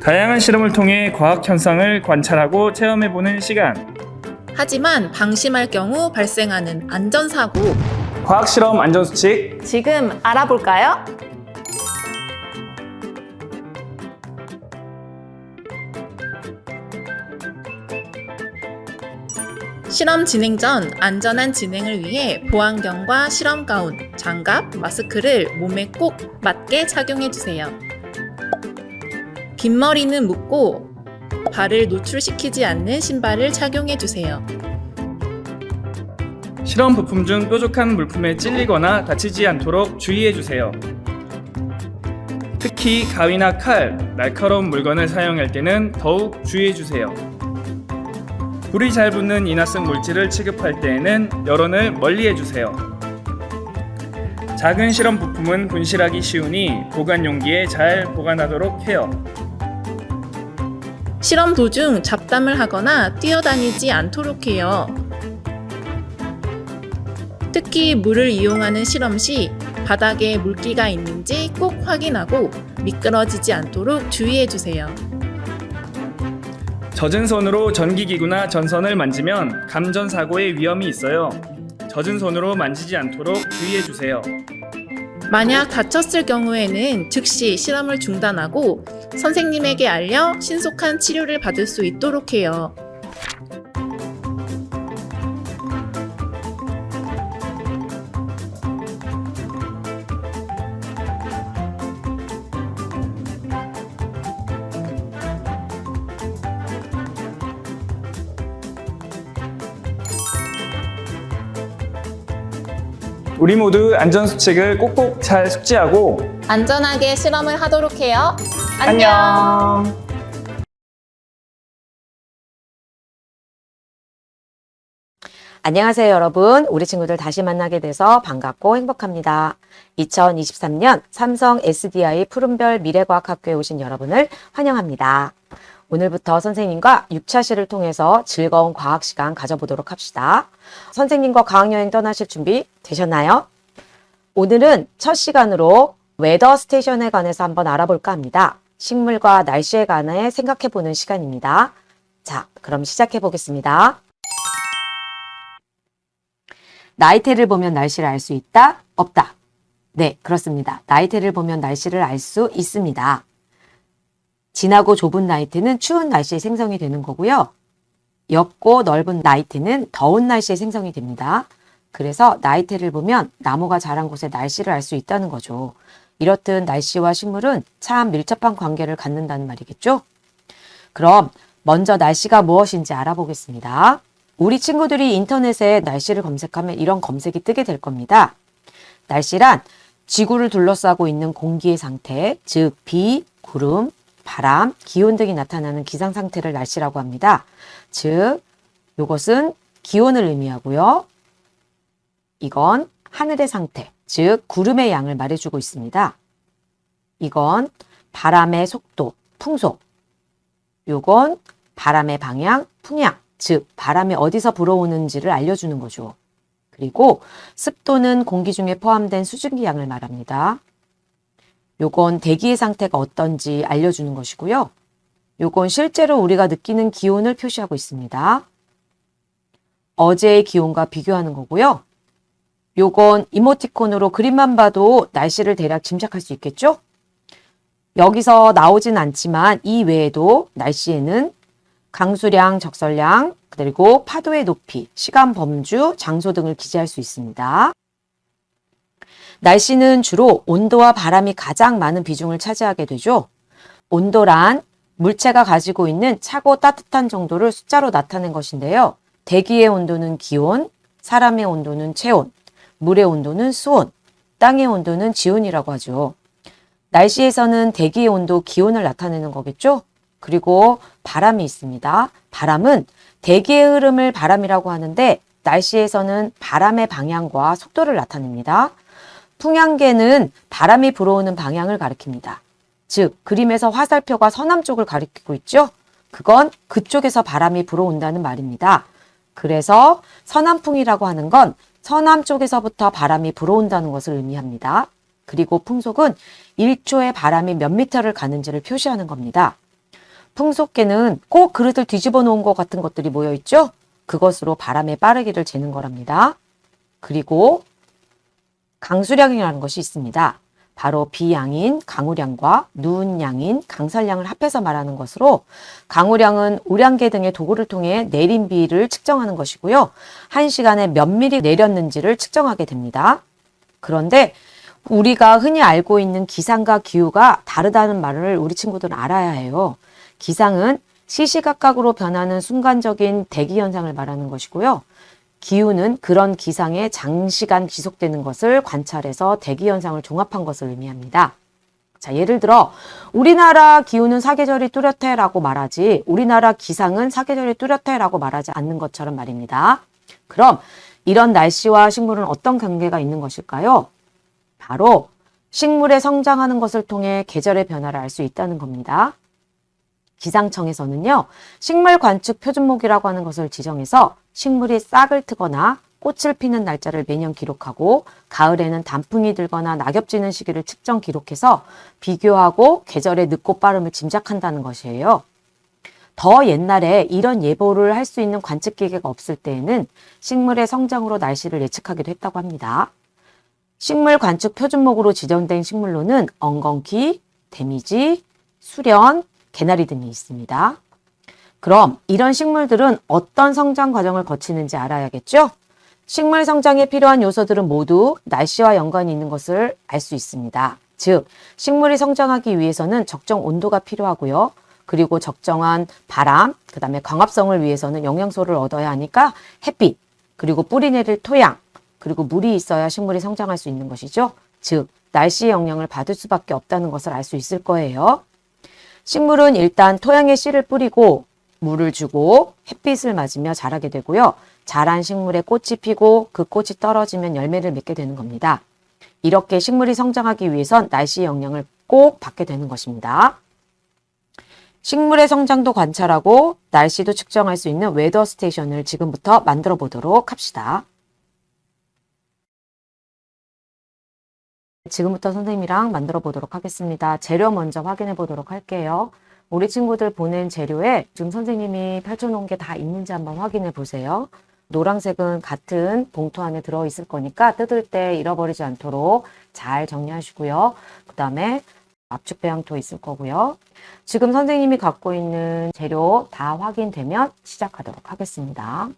다양한 실험을 통해 과학 현상을 관찰하고 체험해보는 시간. 하지만 방심할 경우 발생하는 안전사고. 과학 실험 안전수칙. 지금 알아볼까요? 실험 진행 전 안전한 진행을 위해 보안경과 실험 가운, 장갑, 마스크를 몸에 꼭 맞게 착용해 주세요. 긴 머리는 묶고 발을 노출시키지 않는 신발을 착용해 주세요. 실험 부품 중 뾰족한 물품에 찔리거나 다치지 않도록 주의해주세요. 특히 가위나 칼, 날카로운 물건을 사용할 때는 더욱 주의해주세요. 불이 잘 붙는 인화성 물질을 취급할 때에는 여론을 멀리해주세요. 작은 실험 부품은 분실하기 쉬우니 보관 용기에 잘 보관하도록 해요. 실험 도중 잡담을 하거나 뛰어다니지 않도록 해요. 특히 물을 이용하는 실험 시 바닥에 물기가 있는지 꼭 확인하고 미끄러지지 않도록 주의해 주세요. 젖은 손으로 전기기구나 전선을 만지면 감전사고의 위험이 있어요. 젖은 손으로 만지지 않도록 주의해주세요. 만약 다쳤을 경우에는 즉시 실험을 중단하고 선생님에게 알려 신속한 치료를 받을 수 있도록 해요. 우리 모두 안전수칙을 꼭꼭 잘 숙지하고 안전하게 실험을 하도록 해요. 안녕. 안녕하세요, 여러분. 우리 친구들 다시 만나게 돼서 반갑고 행복합니다. 2023년 삼성 SDI 푸른별 미래과학학교에 오신 여러분을 환영합니다. 오늘부터 선생님과 6차시를 통해서 즐거운 과학 시간 가져보도록 합시다. 선생님과 과학여행 떠나실 준비 되셨나요? 오늘은 첫 시간으로 웨더 스테이션에 관해서 한번 알아볼까 합니다. 식물과 날씨에 관해 생각해보는 시간입니다. 자, 그럼 시작해 보겠습니다. 나이테를 보면 날씨를 알 수 있다? 없다? 네, 그렇습니다. 나이테를 보면 날씨를 알 수 있습니다. 진하고 좁은 나이테는 추운 날씨에 생성이 되는 거고요. 옅고 넓은 나이테는 더운 날씨에 생성이 됩니다. 그래서 나이테를 보면 나무가 자란 곳의 날씨를 알 수 있다는 거죠. 이렇듯 날씨와 식물은 참 밀접한 관계를 갖는다는 말이겠죠? 그럼 먼저 날씨가 무엇인지 알아보겠습니다. 우리 친구들이 인터넷에 날씨를 검색하면 이런 검색이 뜨게 될 겁니다. 날씨란 지구를 둘러싸고 있는 공기의 상태, 즉 비, 구름, 바람, 기온 등이 나타나는 기상 상태를 날씨라고 합니다. 즉, 이것은 기온을 의미하고요. 이건 하늘의 상태, 즉 구름의 양을 말해주고 있습니다. 이건 바람의 속도, 풍속. 이건 바람의 방향, 풍향, 즉 바람이 어디서 불어오는지를 알려주는 거죠. 그리고 습도는 공기 중에 포함된 수증기 양을 말합니다. 요건 대기의 상태가 어떤지 알려주는 것이고요. 요건 실제로 우리가 느끼는 기온을 표시하고 있습니다. 어제의 기온과 비교하는 거고요. 요건 이모티콘으로 그림만 봐도 날씨를 대략 짐작할 수 있겠죠? 여기서 나오진 않지만 이 외에도 날씨에는 강수량, 적설량, 그리고 파도의 높이, 시간 범주, 장소 등을 기재할 수 있습니다. 날씨는 주로 온도와 바람이 가장 많은 비중을 차지하게 되죠. 온도란 물체가 가지고 있는 차고 따뜻한 정도를 숫자로 나타낸 것인데요. 대기의 온도는 기온, 사람의 온도는 체온, 물의 온도는 수온, 땅의 온도는 지온이라고 하죠. 날씨에서는 대기의 온도, 기온을 나타내는 거겠죠. 그리고 바람이 있습니다. 바람은 대기의 흐름을 바람이라고 하는데 날씨에서는 바람의 방향과 속도를 나타냅니다. 풍향계는 바람이 불어오는 방향을 가리킵니다. 즉, 그림에서 화살표가 서남쪽을 가리키고 있죠? 그건 그쪽에서 바람이 불어온다는 말입니다. 그래서 서남풍이라고 하는 건 서남쪽에서부터 바람이 불어온다는 것을 의미합니다. 그리고 풍속은 1초에 바람이 몇 미터를 가는지를 표시하는 겁니다. 풍속개는 꼭 그릇을 뒤집어 놓은 것 같은 것들이 모여 있죠? 그것으로 바람의 빠르기를 재는 거랍니다. 그리고 강수량이라는 것이 있습니다. 바로 비양인 강우량과 누운량인 강설량을 합해서 말하는 것으로 강우량은 우량계 등의 도구를 통해 내린 비를 측정하는 것이고요. 1시간에 몇 미리 내렸는지를 측정하게 됩니다. 그런데 우리가 흔히 알고 있는 기상과 기후가 다르다는 말을 우리 친구들은 알아야 해요. 기상은 시시각각으로 변하는 순간적인 대기 현상을 말하는 것이고요. 기후는 그런 기상에 장시간 지속되는 것을 관찰해서 대기 현상을 종합한 것을 의미합니다. 자, 예를 들어 우리나라 기후는 사계절이 뚜렷해라고 말하지 우리나라 기상은 사계절이 뚜렷해라고 말하지 않는 것처럼 말입니다. 그럼 이런 날씨와 식물은 어떤 관계가 있는 것일까요? 바로 식물의 성장하는 것을 통해 계절의 변화를 알 수 있다는 겁니다. 기상청에서는요, 식물 관측 표준목이라고 하는 것을 지정해서 식물이 싹을 트거나 꽃을 피는 날짜를 매년 기록하고 가을에는 단풍이 들거나 낙엽지는 시기를 측정 기록해서 비교하고 계절의 늦고 빠름을 짐작한다는 것이에요. 더 옛날에 이런 예보를 할 수 있는 관측 기계가 없을 때에는 식물의 성장으로 날씨를 예측하기도 했다고 합니다. 식물 관측 표준목으로 지정된 식물로는 엉겅퀴, 데미지, 수련, 개나리 등이 있습니다. 그럼 이런 식물들은 어떤 성장 과정을 거치는지 알아야겠죠? 식물 성장에 필요한 요소들은 모두 날씨와 연관이 있는 것을 알 수 있습니다. 즉, 식물이 성장하기 위해서는 적정 온도가 필요하고요. 그리고 적정한 바람, 그 다음에 광합성을 위해서는 영양소를 얻어야 하니까 햇빛, 그리고 뿌리 내릴 토양, 그리고 물이 있어야 식물이 성장할 수 있는 것이죠. 즉, 날씨의 영향을 받을 수밖에 없다는 것을 알 수 있을 거예요. 식물은 일단 토양에 씨를 뿌리고 물을 주고 햇빛을 맞으며 자라게 되고요. 자란 식물에 꽃이 피고 그 꽃이 떨어지면 열매를 맺게 되는 겁니다. 이렇게 식물이 성장하기 위해선 날씨의 영향을 꼭 받게 되는 것입니다. 식물의 성장도 관찰하고 날씨도 측정할 수 있는 웨더 스테이션을 지금부터 만들어 보도록 합시다. 지금부터 선생님이랑 만들어 보도록 하겠습니다. 재료 먼저 확인해 보도록 할게요. 우리 친구들 보낸 재료에 지금 선생님이 펼쳐놓은 게 다 있는지 한번 확인해 보세요. 노란색은 같은 봉투 안에 들어있을 거니까 뜯을 때 잃어버리지 않도록 잘 정리하시고요. 그 다음에 압축 배양토 있을 거고요. 지금 선생님이 갖고 있는 재료 다 확인되면 시작하도록 하겠습니다.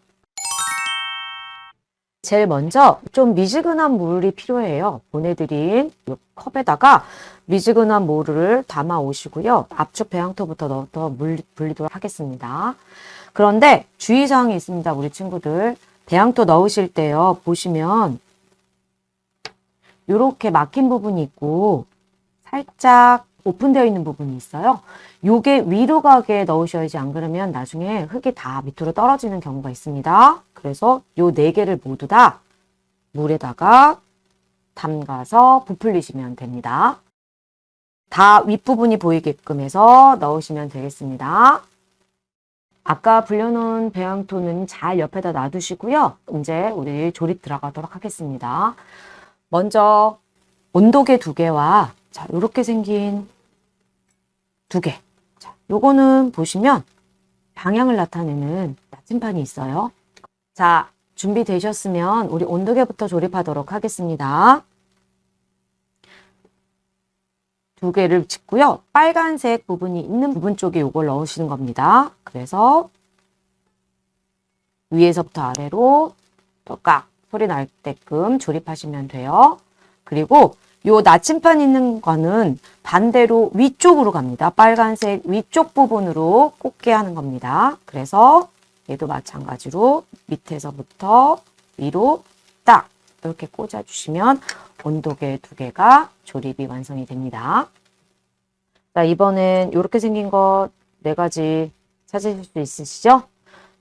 제일 먼저 좀 미지근한 물이 필요해요. 보내드린 이 컵에다가 미지근한 물을 담아 오시고요. 압축 배양토부터 넣어서 물 불리도록 하겠습니다. 그런데 주의사항이 있습니다. 우리 친구들. 배양토 넣으실 때요. 보시면 이렇게 막힌 부분이 있고 살짝 오픈되어 있는 부분이 있어요. 요게 위로 가게 넣으셔야지 안 그러면 나중에 흙이 다 밑으로 떨어지는 경우가 있습니다. 그래서 요 4개를 모두 다 물에다가 담가서 부풀리시면 됩니다. 다 윗부분이 보이게끔 해서 넣으시면 되겠습니다. 아까 불려놓은 배양토는 잘 옆에다 놔두시고요. 이제 우리 조립 들어가도록 하겠습니다. 먼저 온도계 2개와 자, 요렇게 생긴 2개. 자, 요거는 보시면 방향을 나타내는 나침판이 있어요. 자, 준비되셨으면 우리 온도계부터 조립하도록 하겠습니다. 2개를 짚고요. 빨간색 부분이 있는 부분 쪽에 요걸 넣으시는 겁니다. 그래서 위에서부터 아래로 똑깍 소리 날 때끔 조립하시면 돼요. 그리고 요 나침판 있는 거는 반대로 위쪽으로 갑니다. 빨간색 위쪽 부분으로 꽂게 하는 겁니다. 그래서 얘도 마찬가지로 밑에서부터 위로 딱 이렇게 꽂아주시면 온도계 2개가 조립이 완성이 됩니다. 자, 이번엔 이렇게 생긴 거 4가지 찾으실 수 있으시죠?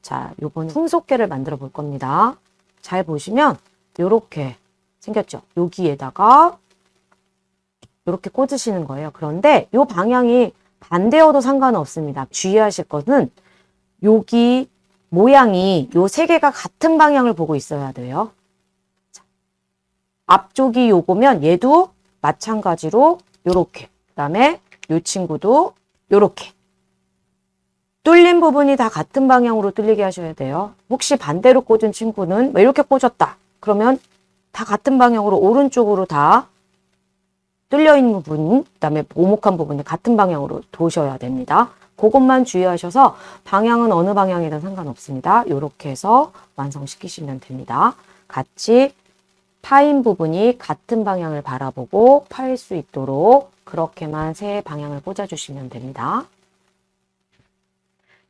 자, 요번엔 풍속개를 만들어 볼 겁니다. 잘 보시면 이렇게 생겼죠? 여기에다가 이렇게 꽂으시는 거예요. 그런데 이 방향이 반대여도 상관은 없습니다. 주의하실 것은 여기 모양이 요 3개가 같은 방향을 보고 있어야 돼요. 자, 앞쪽이 요거면 얘도 마찬가지로 요렇게. 그 다음에 요 친구도 요렇게. 뚫린 부분이 다 같은 방향으로 뚫리게 하셔야 돼요. 혹시 반대로 꽂은 친구는 이렇게 꽂았다. 그러면 다 같은 방향으로 오른쪽으로 다 뚫려 있는 부분, 그다음에 오목한 부분이 같은 방향으로 도셔야 됩니다. 그것만 주의하셔서 방향은 어느 방향이든 상관없습니다. 이렇게 해서 완성시키시면 됩니다. 같이 파인 부분이 같은 방향을 바라보고 파일 수 있도록 그렇게만 세 방향을 꽂아주시면 됩니다.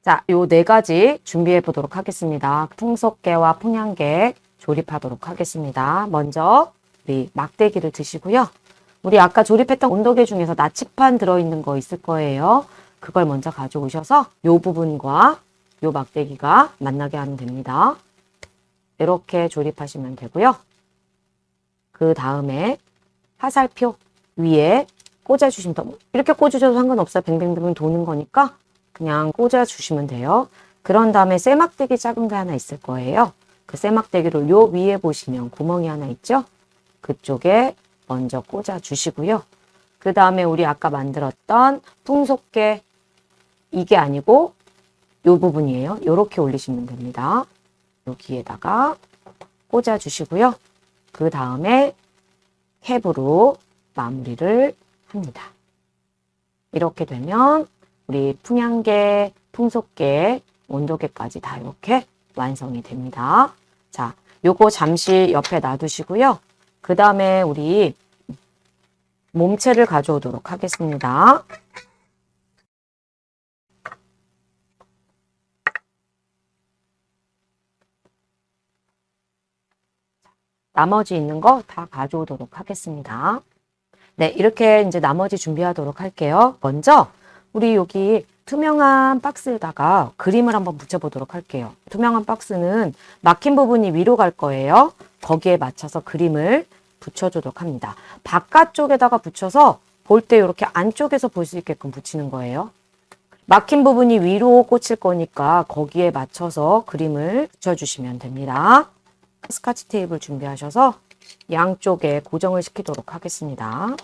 자, 요 네 가지 준비해 보도록 하겠습니다. 풍속개와 풍향개 조립하도록 하겠습니다. 먼저 우리 막대기를 드시고요. 우리 아까 조립했던 온도계 중에서 나치판 들어있는 거 있을 거예요. 그걸 먼저 가져오셔서 요 부분과 요 막대기가 만나게 하면 됩니다. 이렇게 조립하시면 되고요. 그 다음에 화살표 위에 꽂아주시면 이렇게 꽂으셔도 상관없어요. 뱅뱅뱅 도는 거니까 그냥 꽂아주시면 돼요. 그런 다음에 쇠막대기 작은 게 하나 있을 거예요. 그 쇠막대기를 요 위에 보시면 구멍이 하나 있죠? 그쪽에 먼저 꽂아주시고요. 그 다음에 우리 아까 만들었던 풍속개 이게 아니고 요 부분이에요. 요렇게 올리시면 됩니다. 여기에다가 꽂아주시고요. 그 다음에 캡으로 마무리를 합니다. 이렇게 되면 우리 풍향개, 풍속개, 온도계까지 다 이렇게 완성이 됩니다. 자, 요거 잠시 옆에 놔두시고요. 그 다음에 우리 몸체를 가져오도록 하겠습니다. 나머지 있는 거 다 가져오도록 하겠습니다. 네, 이렇게 이제 나머지 준비하도록 할게요. 먼저 우리 여기 투명한 박스에다가 그림을 한번 붙여보도록 할게요. 투명한 박스는 막힌 부분이 위로 갈 거예요. 거기에 맞춰서 그림을 붙여주도록 합니다. 바깥쪽에다가 붙여서 볼 때 이렇게 안쪽에서 볼 수 있게끔 붙이는 거예요. 막힌 부분이 위로 꽂힐 거니까 거기에 맞춰서 그림을 붙여주시면 됩니다. 스카치 테이프를 준비하셔서 양쪽에 고정을 시키도록 하겠습니다.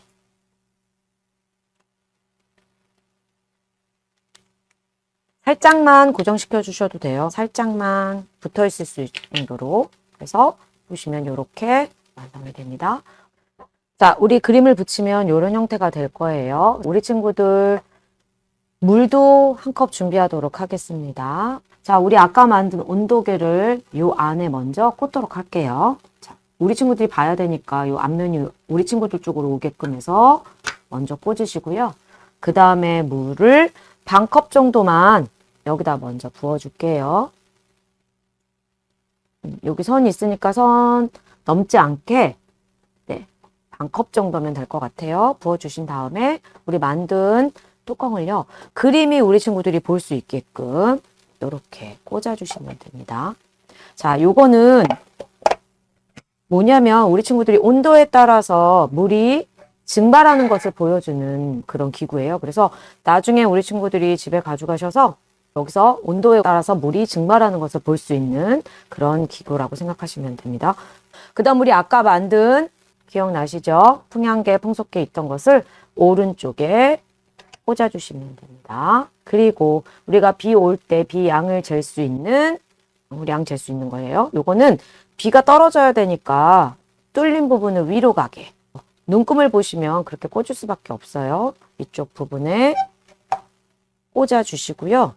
살짝만 고정시켜 주셔도 돼요. 살짝만 붙어 있을 수 있을 정도로. 그래서 보시면 이렇게 완성이 됩니다. 자, 우리 그림을 붙이면 이런 형태가 될 거예요. 우리 친구들 물도 한 컵 준비하도록 하겠습니다. 자, 우리 아까 만든 온도계를 요 안에 먼저 꽂도록 할게요. 자, 우리 친구들이 봐야 되니까 요 앞면이 우리 친구들 쪽으로 오게끔 해서 먼저 꽂으시고요. 그 다음에 물을 반 컵 정도만 여기다 먼저 부어줄게요. 여기 선이 있으니까 선 넘지 않게 네, 반 컵 정도면 될 것 같아요. 부어주신 다음에 우리 만든 뚜껑을요. 그림이 우리 친구들이 볼 수 있게끔 이렇게 꽂아주시면 됩니다. 자, 요거는 뭐냐면 우리 친구들이 온도에 따라서 물이 증발하는 것을 보여주는 그런 기구예요. 그래서 나중에 우리 친구들이 집에 가져가셔서 여기서 온도에 따라서 물이 증발하는 것을 볼 수 있는 그런 기구라고 생각하시면 됩니다. 그 다음 우리 아까 만든 기억나시죠? 풍향개, 풍속개 있던 것을 오른쪽에 꽂아주시면 됩니다. 그리고 우리가 비 올 때 비 양을 잴 수 있는 양 잴 수 있는 거예요. 요거는 비가 떨어져야 되니까 뚫린 부분을 위로 가게 눈금을 보시면 그렇게 꽂을 수밖에 없어요. 이쪽 부분에 꽂아주시고요.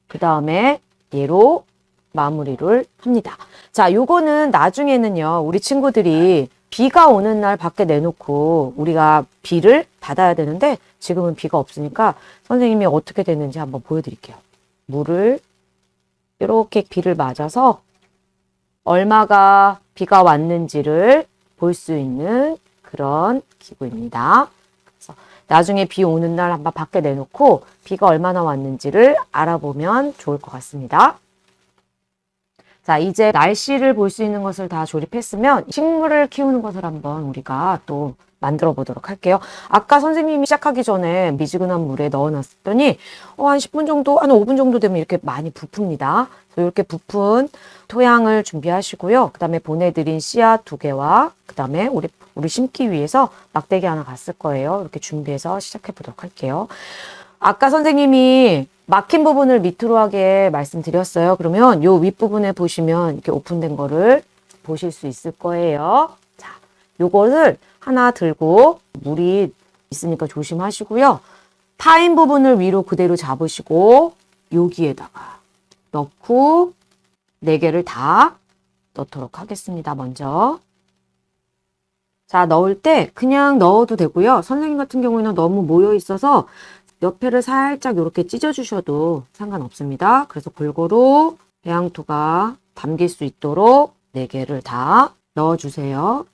그 다음에 얘로 마무리를 합니다. 자, 요거는 나중에는요, 우리 친구들이 비가 오는 날 밖에 내놓고 우리가 비를 받아야 되는데 지금은 비가 없으니까 선생님이 어떻게 됐는지 한번 보여드릴게요. 물을 이렇게 비를 맞아서 얼마가 비가 왔는지를 볼 수 있는 그런 기구입니다. 그래서 나중에 비 오는 날 한번 밖에 내놓고 비가 얼마나 왔는지를 알아보면 좋을 것 같습니다. 자, 이제 날씨를 볼 수 있는 것을 다 조립했으면 식물을 키우는 것을 한번 우리가 또 만들어 보도록 할게요. 아까 선생님이 시작하기 전에 미지근한 물에 넣어놨더니 한 10분 정도, 한 5분 정도 되면 이렇게 많이 부풉니다. 이렇게 부푼 토양을 준비하시고요. 그 다음에 보내드린 씨앗 2개와 그 다음에 우리 심기 위해서 막대기 하나 갔을 거예요. 이렇게 준비해서 시작해 보도록 할게요. 아까 선생님이 막힌 부분을 밑으로 하게 말씀드렸어요. 그러면 요 윗부분에 보시면 이렇게 오픈된 거를 보실 수 있을 거예요. 자, 요거를 하나 들고 물이 있으니까 조심하시고요. 파인 부분을 위로 그대로 잡으시고 여기에다가 넣고 4개를 다 넣도록 하겠습니다. 먼저. 자, 넣을 때 그냥 넣어도 되고요. 선생님 같은 경우에는 너무 모여 있어서 옆에를 살짝 이렇게 찢어주셔도 상관없습니다. 그래서 골고루 배양토가 담길 수 있도록 4개를 다 넣어주세요.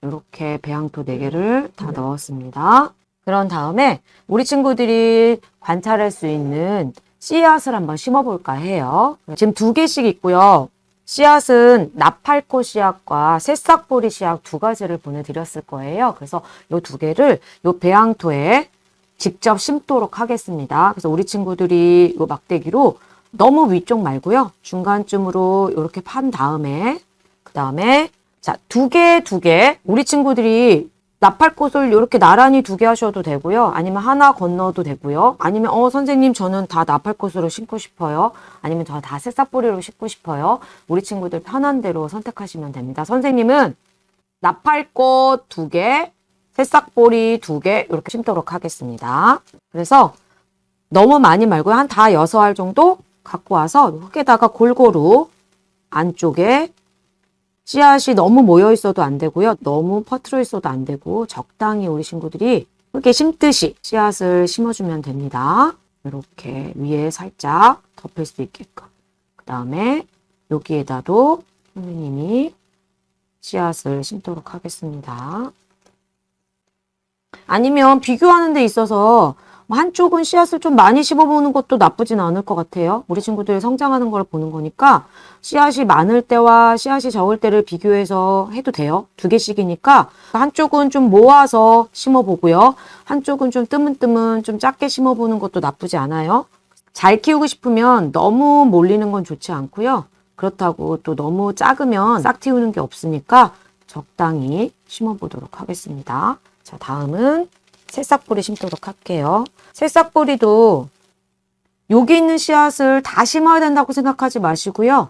이렇게 배양토 4개를 다 넣었습니다. 그런 다음에 우리 친구들이 관찰할 수 있는 씨앗을 한번 심어볼까 해요. 지금 2개씩 있고요. 씨앗은 나팔꽃 씨앗과 새싹보리 씨앗 2가지를 보내드렸을 거예요. 그래서 이 2개를 이 배양토에 직접 심도록 하겠습니다. 그래서 우리 친구들이 이 막대기로 너무 위쪽 말고요. 중간쯤으로 이렇게 판 다음에 그 다음에 자, 2개 우리 친구들이 나팔꽃을 이렇게 나란히 2개 하셔도 되고요. 아니면 하나 건너도 되고요. 아니면 선생님 저는 다 나팔꽃으로 심고 싶어요. 아니면 저 다 새싹보리로 심고 싶어요. 우리 친구들 편한 대로 선택하시면 됩니다. 선생님은 나팔꽃 2개, 새싹보리 2개 이렇게 심도록 하겠습니다. 그래서 너무 많이 말고요. 한 다 6알 정도 갖고 와서 여기에다가 골고루 안쪽에 씨앗이 너무 모여 있어도 안 되고요. 너무 퍼트려 있어도 안 되고 적당히 우리 친구들이 이렇게 심듯이 씨앗을 심어주면 됩니다. 이렇게 위에 살짝 덮을 수 있게끔. 그 다음에 여기에다도 선생님이 씨앗을 심도록 하겠습니다. 아니면 비교하는 데 있어서 한쪽은 씨앗을 좀 많이 심어보는 것도 나쁘진 않을 것 같아요. 우리 친구들이 성장하는 걸 보는 거니까 씨앗이 많을 때와 씨앗이 적을 때를 비교해서 해도 돼요. 2개씩이니까 한쪽은 좀 모아서 심어보고요. 한쪽은 좀 뜨문뜨문 좀 작게 심어보는 것도 나쁘지 않아요. 잘 키우고 싶으면 너무 몰리는 건 좋지 않고요. 그렇다고 또 너무 작으면 싹 틔우는 게 없으니까 적당히 심어보도록 하겠습니다. 자, 다음은 새싹보리 심도록 할게요. 새싹보리도 여기 있는 씨앗을 다 심어야 된다고 생각하지 마시고요.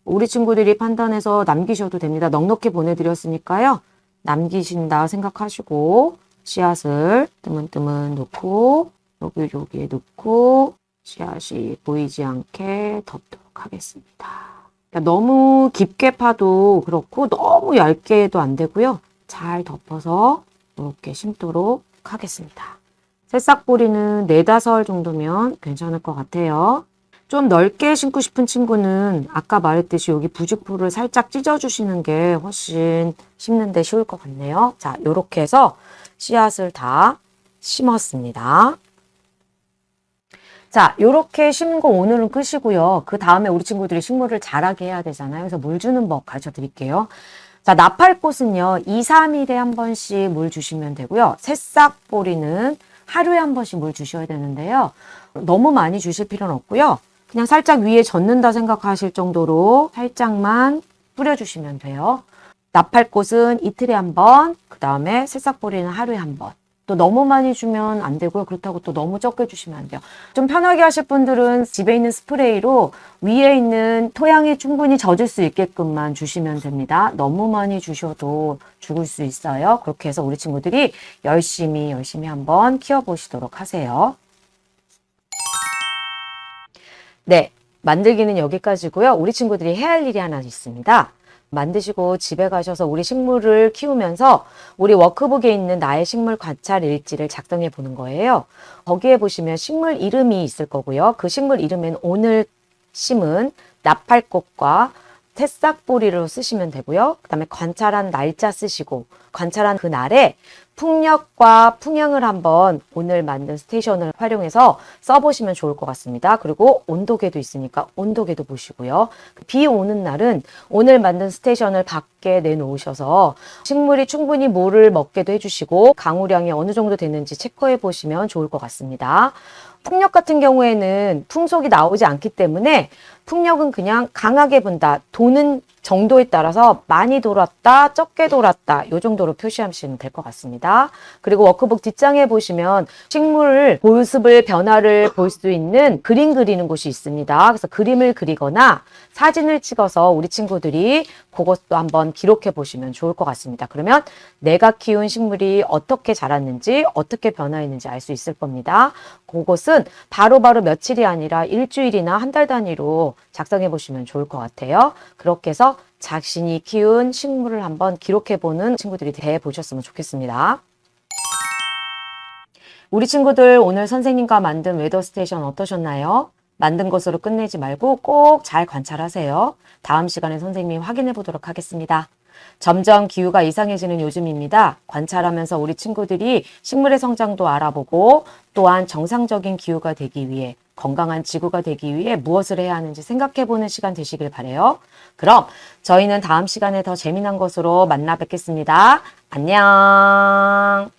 우리 친구들이 판단해서 남기셔도 됩니다. 넉넉히 보내드렸으니까요. 남기신다 생각하시고 씨앗을 뜨문뜨문 놓고 여기에 놓고 씨앗이 보이지 않게 덮도록 하겠습니다. 그러니까 너무 깊게 파도 그렇고 너무 얇게도 안 되고요. 잘 덮어서 이렇게 심도록 하겠습니다. 새싹보리는 4-5알 정도면 괜찮을 것 같아요. 좀 넓게 심고 싶은 친구는 아까 말했듯이 여기 부직포를 살짝 찢어주시는 게 훨씬 심는데 쉬울 것 같네요. 자, 이렇게 해서 씨앗을 다 심었습니다. 자, 이렇게 심고 오늘은 끝이고요. 그 다음에 우리 친구들이 식물을 자라게 해야 되잖아요. 그래서 물 주는 법 가르쳐 드릴게요. 자, 나팔꽃은요, 2-3일에 한 번씩 물 주시면 되고요. 새싹보리는 하루에 한 번씩 물 주셔야 되는데요. 너무 많이 주실 필요는 없고요. 그냥 살짝 위에 젖는다 생각하실 정도로 살짝만 뿌려주시면 돼요. 나팔꽃은 이틀에 한 번, 그 다음에 새싹보리는 하루에 한 번. 또 너무 많이 주면 안 되고요. 그렇다고 또 너무 적게 주시면 안 돼요. 좀 편하게 하실 분들은 집에 있는 스프레이로 위에 있는 토양이 충분히 젖을 수 있게끔만 주시면 됩니다. 너무 많이 주셔도 죽을 수 있어요. 그렇게 해서 우리 친구들이 열심히 한번 키워보시도록 하세요. 네, 만들기는 여기까지고요. 우리 친구들이 해야 할 일이 하나 있습니다. 만드시고 집에 가셔서 우리 식물을 키우면서 우리 워크북에 있는 나의 식물 관찰 일지를 작성해 보는 거예요. 거기에 보시면 식물 이름이 있을 거고요. 그 식물 이름에는 오늘 심은 나팔꽃과 새싹보리로 쓰시면 되고요. 그 다음에 관찰한 날짜 쓰시고 관찰한 그 날에 풍력과 풍향을 한번 오늘 만든 스테이션을 활용해서 써보시면 좋을 것 같습니다. 그리고 온도계도 있으니까 온도계도 보시고요. 비 오는 날은 오늘 만든 스테이션을 밖에 내놓으셔서 식물이 충분히 물을 먹게도 해주시고 강우량이 어느 정도 되는지 체크해 보시면 좋을 것 같습니다. 풍력 같은 경우에는 풍속이 나오지 않기 때문에 풍력은 그냥 강하게 분다, 도는 정도에 따라서 많이 돌았다, 적게 돌았다 이 정도로 표시하시면 될 것 같습니다. 그리고 워크북 뒷장에 보시면 식물 보습을 변화를 볼 수 있는 그림 그리는 곳이 있습니다. 그래서 그림을 그리거나 사진을 찍어서 우리 친구들이 그것도 한번 기록해 보시면 좋을 것 같습니다. 그러면 내가 키운 식물이 어떻게 자랐는지 어떻게 변화했는지 알 수 있을 겁니다. 그것은 바로바로 며칠이 아니라 일주일이나 한 달 단위로 작성해 보시면 좋을 것 같아요. 그렇게 해서 자신이 키운 식물을 한번 기록해 보는 친구들이 돼 보셨으면 좋겠습니다. 우리 친구들 오늘 선생님과 만든 웨더 스테이션 어떠셨나요? 만든 것으로 끝내지 말고 꼭 잘 관찰하세요. 다음 시간에 선생님이 확인해 보도록 하겠습니다. 점점 기후가 이상해지는 요즘입니다. 관찰하면서 우리 친구들이 식물의 성장도 알아보고 또한 정상적인 기후가 되기 위해 건강한 지구가 되기 위해 무엇을 해야 하는지 생각해보는 시간 되시길 바라요. 그럼 저희는 다음 시간에 더 재미난 것으로 만나 뵙겠습니다. 안녕.